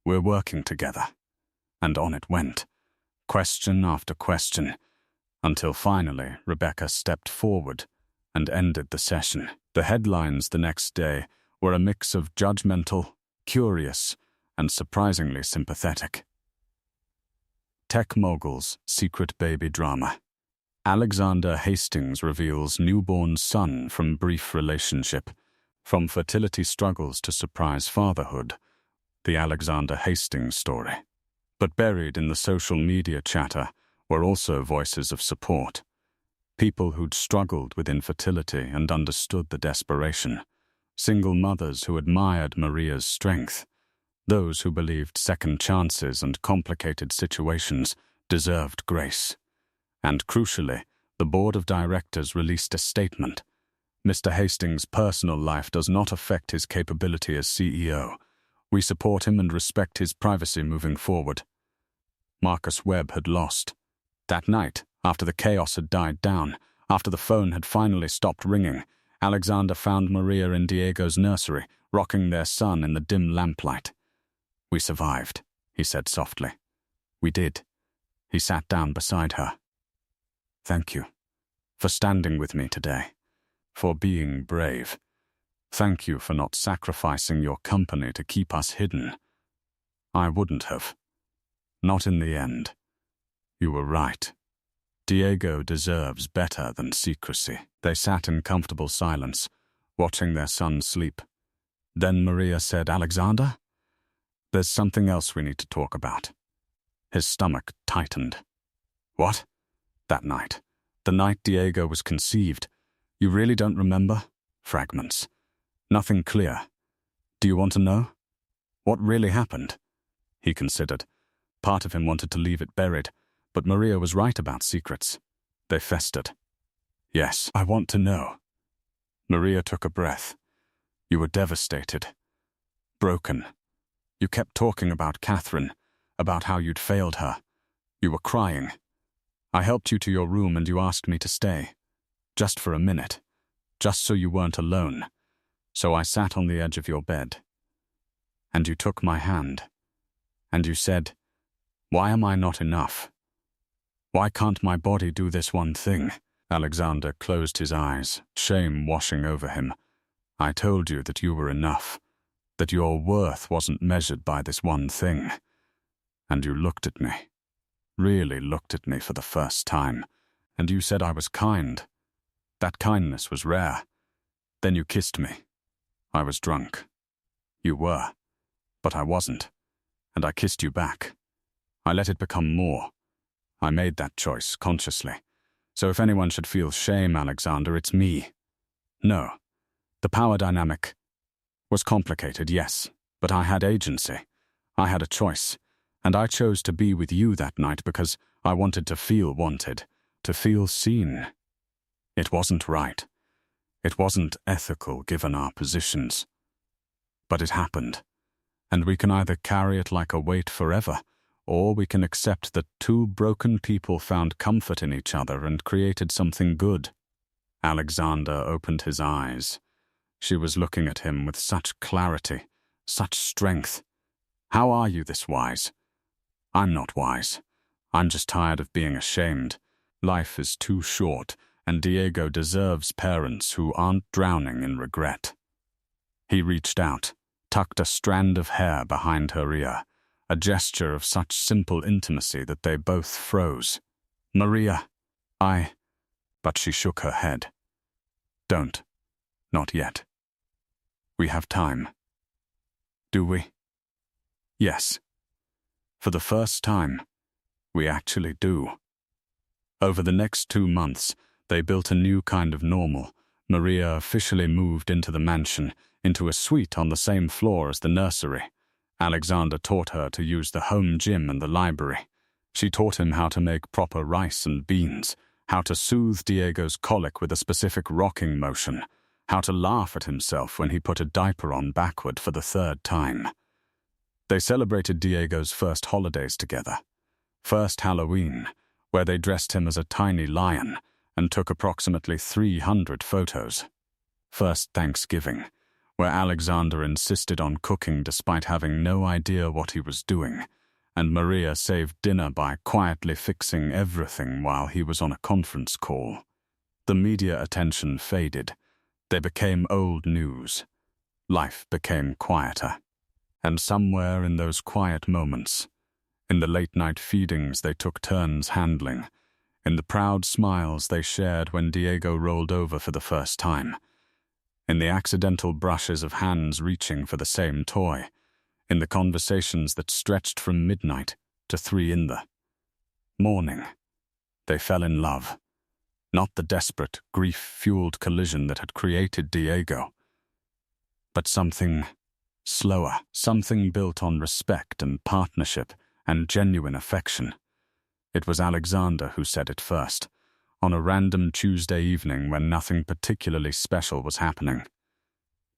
We're working together." And on it went, question after question, until finally Rebecca stepped forward and ended the session. The headlines the next day were a mix of judgmental, curious, and surprisingly sympathetic. Tech mogul's secret baby drama. Alexander Hastings reveals newborn son from brief relationship, from fertility struggles to surprise fatherhood. The Alexander Hastings story. But buried in the social media chatter were also voices of support. People who'd struggled with infertility and understood the desperation. Single mothers who admired Maria's strength. Those who believed second chances and complicated situations deserved grace. And crucially, the board of directors released a statement. Mr. Hastings' personal life does not affect his capability as CEO. We support him and respect his privacy moving forward. Marcus Webb had lost. That night, after the chaos had died down, after the phone had finally stopped ringing, Alexander found Maria in Diego's nursery, rocking their son in the dim lamplight. "We survived," he said softly. "We did." He sat down beside her. "Thank you for standing with me today, for being brave. Thank you for not sacrificing your company to keep us hidden. I wouldn't have. Not in the end. You were right. Diego deserves better than secrecy." They sat in comfortable silence, watching their son sleep. Then Maria said, "Alexander, there's something else we need to talk about." His stomach tightened. "What?" "That night. The night Diego was conceived. You really don't remember?" "Fragments. Nothing clear. Do you want to know? What really happened?" He considered. Part of him wanted to leave it buried, but Maria was right about secrets. They festered. "Yes, I want to know." Maria took a breath. "You were devastated. Broken. You kept talking about Catherine, about how you'd failed her. You were crying. I helped you to your room and you asked me to stay. Just for a minute. Just so you weren't alone. So I sat on the edge of your bed. And you took my hand. And you said, 'Why am I not enough? Why can't my body do this one thing?'" Alexander closed his eyes, shame washing over him. "I told you that you were enough, that your worth wasn't measured by this one thing. And you looked at me, really looked at me for the first time, and you said I was kind. That kindness was rare. Then you kissed me. I was drunk. You were, but I wasn't, and I kissed you back. I let it become more. I made that choice consciously. So if anyone should feel shame, Alexander, it's me. No. The power dynamic was complicated, yes, but I had agency. I had a choice, and I chose to be with you that night because I wanted to feel wanted, to feel seen. It wasn't right. It wasn't ethical given our positions. But it happened, and we can either carry it like a weight forever, or we can accept that two broken people found comfort in each other and created something good. Alexander opened his eyes. She was looking at him with such clarity, such strength. "How are you this wise?" "I'm not wise. I'm just tired of being ashamed. Life is too short, and Diego deserves parents who aren't drowning in regret." He reached out, tucked a strand of hair behind her ear, a gesture of such simple intimacy that they both froze. "Maria, But she shook her head. "Don't. Not yet. We have time." "Do we?" "Yes. For the first time, we actually do." Over the next 2 months, they built a new kind of normal. Maria officially moved into the mansion, into a suite on the same floor as the nursery. Alexander taught her to use the home gym and the library. She taught him how to make proper rice and beans, how to soothe Diego's colic with a specific rocking motion, how to laugh at himself when he put a diaper on backward for the 3rd time. They celebrated Diego's first holidays together. First Halloween, where they dressed him as a tiny lion and took approximately 300 photos. First Thanksgiving, where Alexander insisted on cooking despite having no idea what he was doing, and Maria saved dinner by quietly fixing everything while he was on a conference call. The media attention faded. They became old news. Life became quieter. And somewhere in those quiet moments, in the late-night feedings they took turns handling, in the proud smiles they shared when Diego rolled over for the first time, in the accidental brushes of hands reaching for the same toy, in the conversations that stretched from midnight to 3 in the morning, they fell in love. Not the desperate, grief-fueled collision that had created Diego, but something slower, something built on respect and partnership and genuine affection. It was Alexander who said it first, on a random Tuesday evening when nothing particularly special was happening.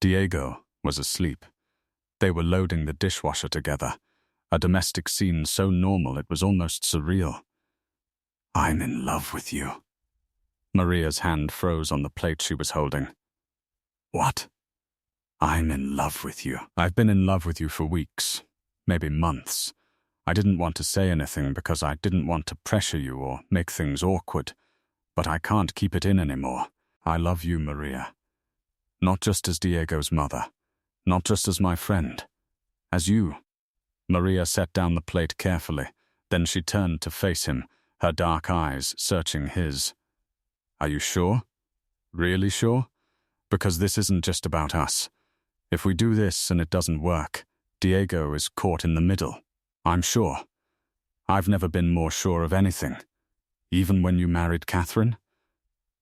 Diego was asleep. They were loading the dishwasher together, a domestic scene so normal it was almost surreal. "I'm in love with you." Maria's hand froze on the plate she was holding. What? I'm in love with you. I've been in love with you for weeks, maybe months. I didn't want to say anything because I didn't want to pressure you or make things awkward, but I can't keep it in anymore. I love you, Maria. Not just as Diego's mother, not just as my friend, as you. Maria set down the plate carefully, then she turned to face him, her dark eyes searching his. Are you sure? Really sure? Because this isn't just about us. If we do this and it doesn't work, Diego is caught in the middle. I'm sure. I've never been more sure of anything. Even when you married Catherine?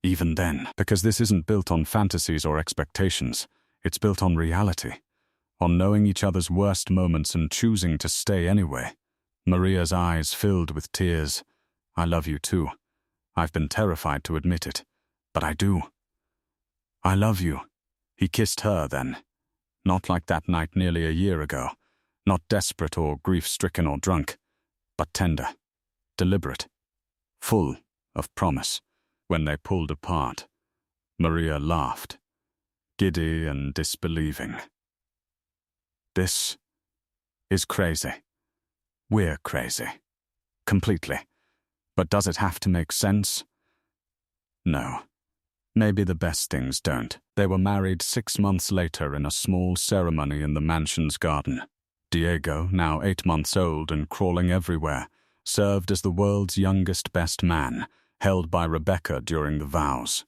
Even then, because this isn't built on fantasies or expectations. It's built on reality. On knowing each other's worst moments and choosing to stay anyway. Maria's eyes filled with tears. I love you too. I've been terrified to admit it, but I do. I love you. He kissed her then. Not like that night nearly a year ago. Not desperate or grief-stricken or drunk, but tender, deliberate, full of promise. When they pulled apart, Maria laughed, giddy and disbelieving. This is crazy. We're crazy. Completely. But does it have to make sense? No. Maybe the best things don't. They were married 6 months later in a small ceremony in the mansion's garden. Diego, now 8 months old and crawling everywhere, served as the world's youngest best man, held by Rebecca during the vows.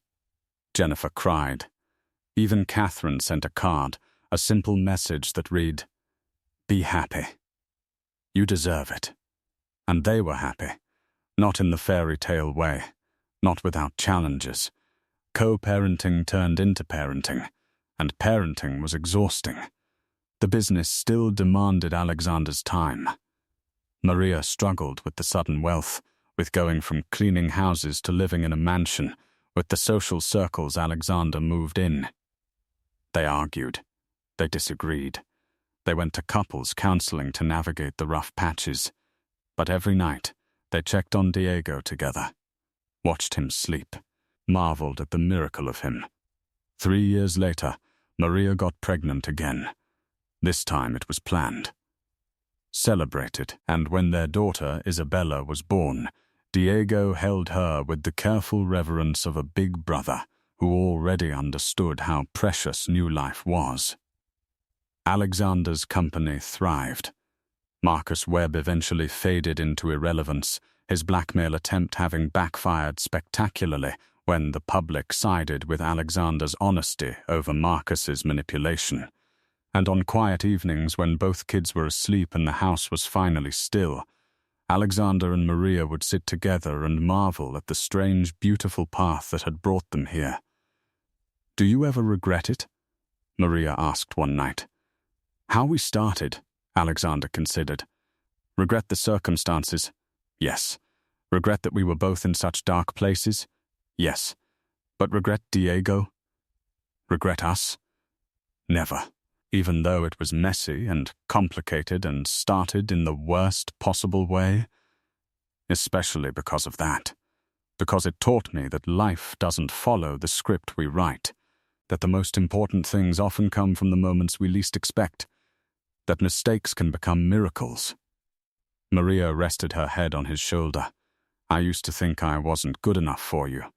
Jennifer cried. Even Catherine sent a card, a simple message that read, "Be happy. You deserve it." And they were happy. Not in the fairy tale way, not without challenges. Co-parenting turned into parenting, and parenting was exhausting. The business still demanded Alexander's time. Maria struggled with the sudden wealth, with going from cleaning houses to living in a mansion, with the social circles Alexander moved in. They argued. They disagreed. They went to couples counseling to navigate the rough patches. But every night, they checked on Diego together, watched him sleep, marveled at the miracle of him. 3 years later, Maria got pregnant again. This time it was planned. Celebrated, and when their daughter, Isabella, was born, Diego held her with the careful reverence of a big brother who already understood how precious new life was. Alexander's company thrived. Marcus Webb eventually faded into irrelevance, his blackmail attempt having backfired spectacularly when the public sided with Alexander's honesty over Marcus's manipulation. And on quiet evenings when both kids were asleep and the house was finally still, Alexander and Maria would sit together and marvel at the strange, beautiful path that had brought them here. "Do you ever regret it?" Maria asked one night. "How we started," Alexander considered. "Regret the circumstances? Yes. Regret that we were both in such dark places? Yes. But regret Diego? Regret us? Never. Even though it was messy and complicated and started in the worst possible way. Especially because of that. Because it taught me that life doesn't follow the script we write, that the most important things often come from the moments we least expect, that mistakes can become miracles." Maria rested her head on his shoulder. "I used to think I wasn't good enough for you,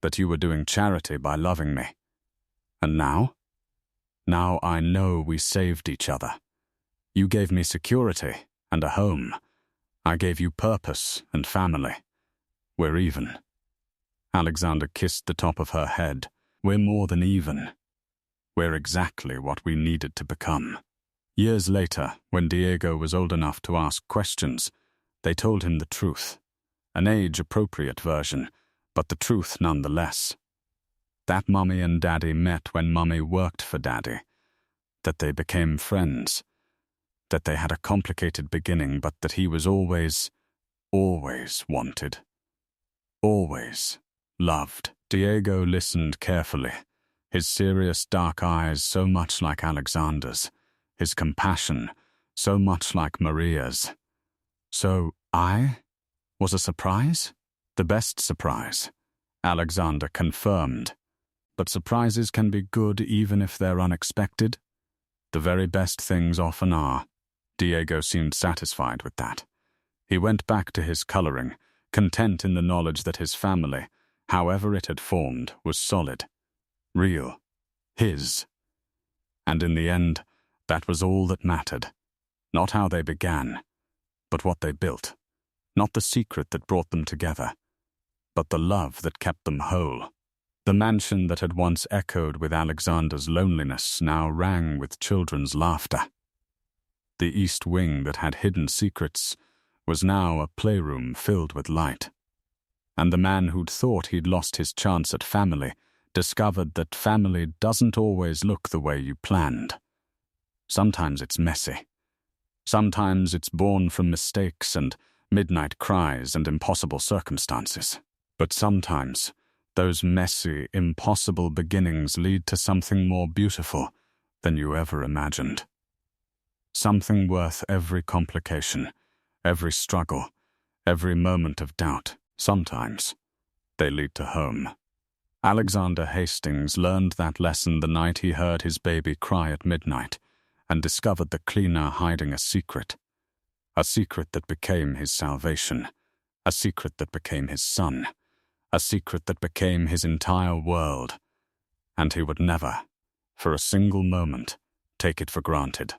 that you were doing charity by loving me. And now? Now I know we saved each other. You gave me security and a home. I gave you purpose and family. We're even." Alexander kissed the top of her head. "We're more than even. We're exactly what we needed to become." Years later, when Diego was old enough to ask questions, they told him the truth. An age-appropriate version, but the truth nonetheless. That Mummy and Daddy met when Mummy worked for Daddy. That they became friends. That they had a complicated beginning, but that he was always wanted. Always loved. Diego listened carefully, his serious dark eyes so much like Alexander's, his compassion so much like Maria's. "So I was a surprise?" "The best surprise," Alexander confirmed. But surprises can be good even if they're unexpected. The very best things often are. Diego seemed satisfied with that. He went back to his coloring, content in the knowledge that his family, however it had formed, was solid, real, his. And in the end, that was all that mattered. Not how they began, but what they built. Not the secret that brought them together, but the love that kept them whole. The mansion that had once echoed with Alexander's loneliness now rang with children's laughter. The east wing that had hidden secrets was now a playroom filled with light. And the man who'd thought he'd lost his chance at family discovered that family doesn't always look the way you planned. Sometimes it's messy. Sometimes it's born from mistakes and midnight cries and impossible circumstances. But sometimes those messy, impossible beginnings lead to something more beautiful than you ever imagined. Something worth every complication, every struggle, every moment of doubt. Sometimes they lead to home. Alexander Hastings learned that lesson the night he heard his baby cry at midnight and discovered the cleaner hiding a secret that became his salvation, a secret that became his son, a secret that became his entire world, and he would never, for a single moment, take it for granted.